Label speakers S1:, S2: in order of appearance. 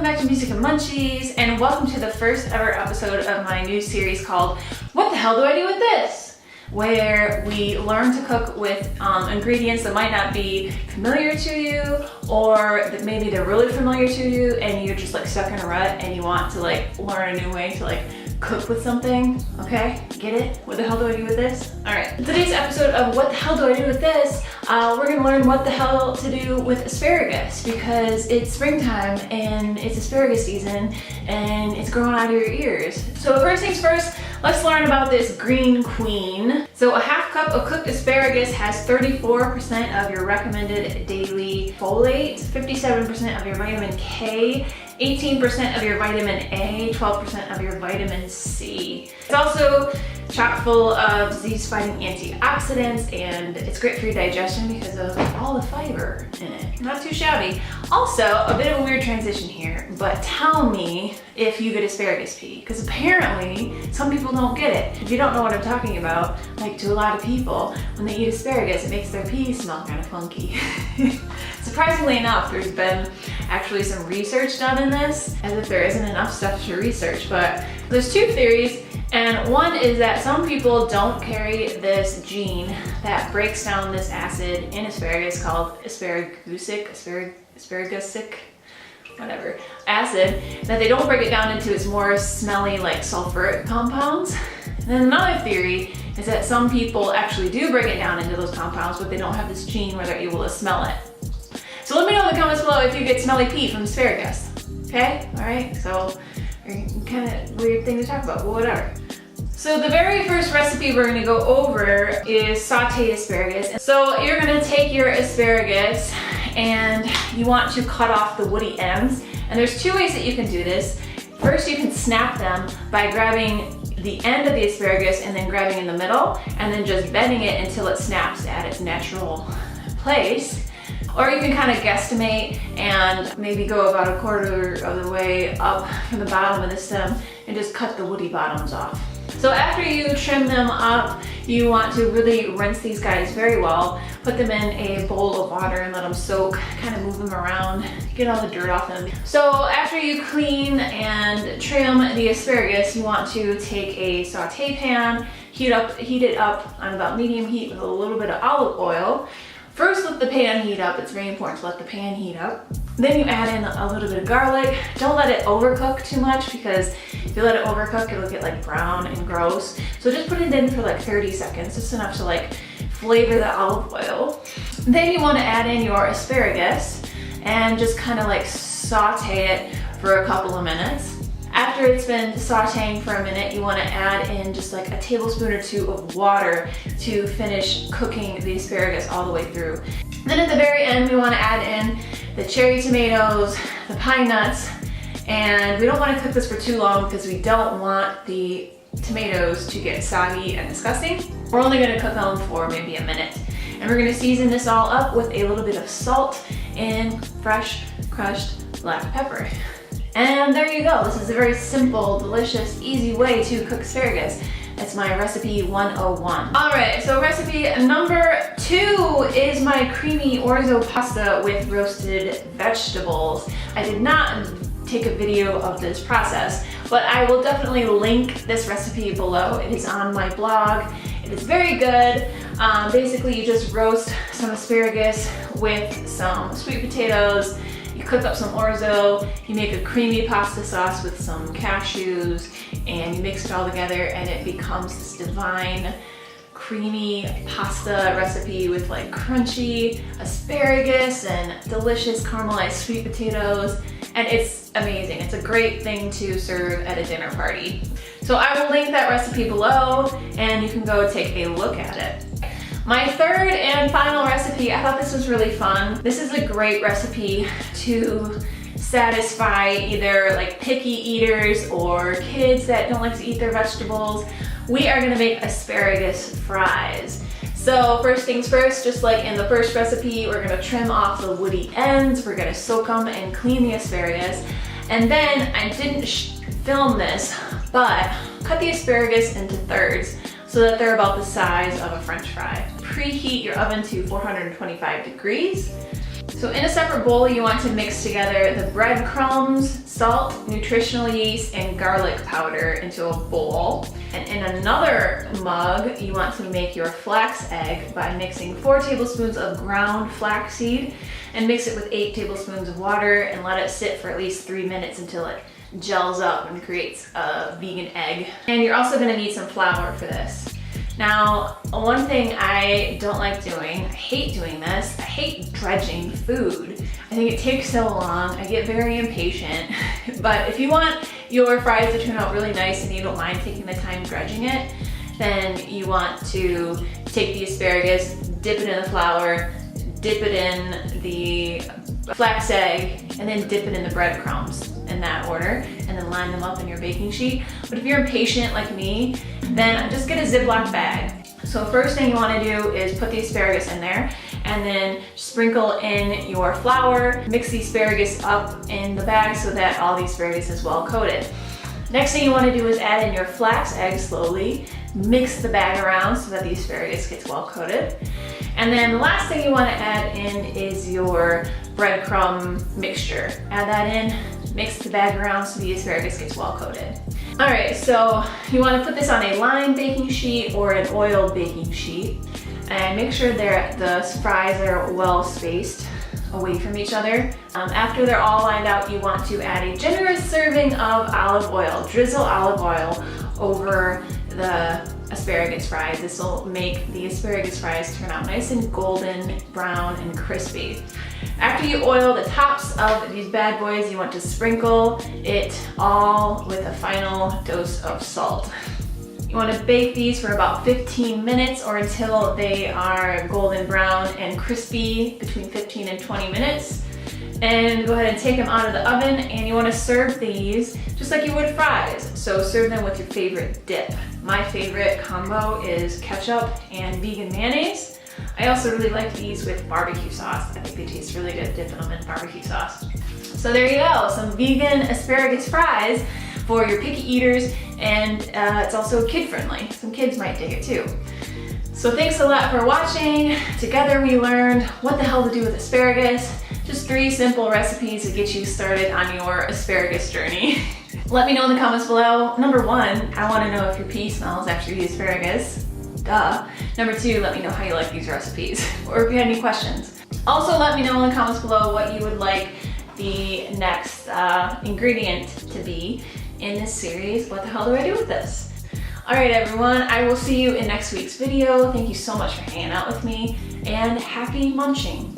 S1: welcome back to Music and Munchies, and welcome to the first ever episode of my new series called What the Hell Do I Do With This? Where we learn to cook with ingredients that might not be familiar to you, or that maybe they're really familiar to you and you're just like stuck in a rut and you want to like learn a new way to like cook with something. Okay, get it? What the hell do I do with this? All right, today's episode of What the Hell Do I Do With This, we're gonna learn what the hell to do with asparagus, because it's springtime and it's asparagus season and it's growing out of your ears. So first things first, let's learn about this green queen. So a half cup of cooked asparagus has 34% of your recommended daily folate, 57% of your vitamin K, 18% of your vitamin A, 12% of your vitamin C. It's also chock full of disease-fighting antioxidants, and it's great for your digestion because of all the fiber in it. Not too shabby. Also, a bit of a weird transition here, but tell me if you get asparagus pea, because apparently some people don't get it. If you don't know what I'm talking about, like to a lot of people, when they eat asparagus, it makes their pee smell kind of funky. Surprisingly enough, there's been actually some research done in this, as if there isn't enough stuff to research, but there's two theories. And one is that some people don't carry this gene that breaks down this acid in asparagus called asparagusic, whatever, acid, that they don't break it down into its more smelly like sulfuric compounds. And then another theory is that some people actually do break it down into those compounds, but they don't have this gene where they're able to smell it. So let me know in the comments below if you get smelly pea from asparagus. Okay, all right, so kind of weird thing to talk about, but whatever. So the very first recipe we're gonna go over is sauteed asparagus. So you're gonna take your asparagus and you want to cut off the woody ends. And there's two ways that you can do this. First, you can snap them by grabbing the end of the asparagus and then grabbing in the middle and then just bending it until it snaps at its natural place. Or you can kind of guesstimate and maybe go about a quarter of the way up from the bottom of the stem and just cut the woody bottoms off. So after you trim them up, you want to really rinse these guys very well. Put them in a bowl of water and let them soak, kind of move them around, get all the dirt off them. So after you clean and trim the asparagus, you want to take a saute pan, heat it up on about medium heat with a little bit of olive oil. First, let the pan heat up. It's very important to let the pan heat up. Then you add in a little bit of garlic. Don't let it overcook too much, because if you let it overcook, it'll get like brown and gross. So just put it in for like 30 seconds, just enough to like flavor the olive oil. Then you want to add in your asparagus and just kind of like saute it for a couple of minutes. After it's been sauteing for a minute, you want to add in just like a tablespoon or two of water to finish cooking the asparagus all the way through. Then at the very end, we want to add in the cherry tomatoes, the pine nuts, and we don't want to cook this for too long because we don't want the tomatoes to get soggy and disgusting. We're only going to cook them for maybe a minute. And we're going to season this all up with a little bit of salt and fresh crushed black pepper. And there you go. This is a very simple, delicious, easy way to cook asparagus. That's my recipe 101. All right, so recipe number 2 is my creamy orzo pasta with roasted vegetables. I did not take a video of this process, but I will definitely link this recipe below. It is on my blog. It is very good. Basically, you just roast some asparagus with some sweet potatoes. You cook up some orzo, you make a creamy pasta sauce with some cashews, and you mix it all together and it becomes this divine creamy pasta recipe with like crunchy asparagus and delicious caramelized sweet potatoes, and it's amazing. It's a great thing to serve at a dinner party. So I will link that recipe below and you can go take a look at it. My third and final recipe, I thought this was really fun. This is a great recipe to satisfy either like picky eaters or kids that don't like to eat their vegetables. We are gonna make asparagus fries. So first things first, just like in the first recipe, we're gonna trim off the woody ends. We're gonna soak them and clean the asparagus. And then I didn't film this, but cut the asparagus into thirds so that they're about the size of a French fry. Preheat your oven to 425 degrees. So in a separate bowl, you want to mix together the breadcrumbs, salt, nutritional yeast, and garlic powder into a bowl. And in another mug, you want to make your flax egg by mixing 4 tablespoons of ground flaxseed and mix it with 8 tablespoons of water and let it sit for at least 3 minutes until it gels up and creates a vegan egg. And you're also gonna need some flour for this. Now, one thing I don't like doing, I hate doing this, I hate dredging food. I think it takes so long, I get very impatient. But if you want your fries to turn out really nice and you don't mind taking the time dredging it, then you want to take the asparagus, dip it in the flour, dip it in the flax egg, and then dip it in the breadcrumbs in that order, and then line them up in your baking sheet. But if you're impatient like me, then just get a Ziploc bag. So first thing you want to do is put the asparagus in there, and then sprinkle in your flour, mix the asparagus up in the bag so that all the asparagus is well coated. Next thing you want to do is add in your flax egg slowly, mix the bag around so that the asparagus gets well coated. And then the last thing you want to add in is your breadcrumb mixture. Add that in, mix the bag around so the asparagus gets well coated. All right, so you want to put this on a lined baking sheet or an oiled baking sheet, and make sure the fries are well spaced away from each other. After they're all lined out, you want to add a generous serving of olive oil. Drizzle olive oil over the asparagus fries. This will make the asparagus fries turn out nice and golden, brown, and crispy. After you oil the tops of these bad boys, you want to sprinkle it all with a final dose of salt. You want to bake these for about 15 minutes or until they are golden brown and crispy, between 15 and 20 minutes. And go ahead and take them out of the oven, and you want to serve these just like you would fries. So serve them with your favorite dip. My favorite combo is ketchup and vegan mayonnaise. I also really like these with barbecue sauce. I think they taste really good dipping them in barbecue sauce. So there you go, some vegan asparagus fries for your picky eaters, and it's also kid friendly. Some kids might dig it too. So thanks a lot for watching. Together we learned what the hell to do with asparagus. Just 3 simple recipes to get you started on your asparagus journey. Let me know in the comments below. Number 1, I want to know if your pea smells after you eat asparagus. Duh. Number 2, let me know how you like these recipes, or if you had any questions. Also, let me know in the comments below what you would like the next ingredient to be in this series. What the hell do I do with this? Alright everyone, I will see you in next week's video. Thank you so much for hanging out with me, and happy munching.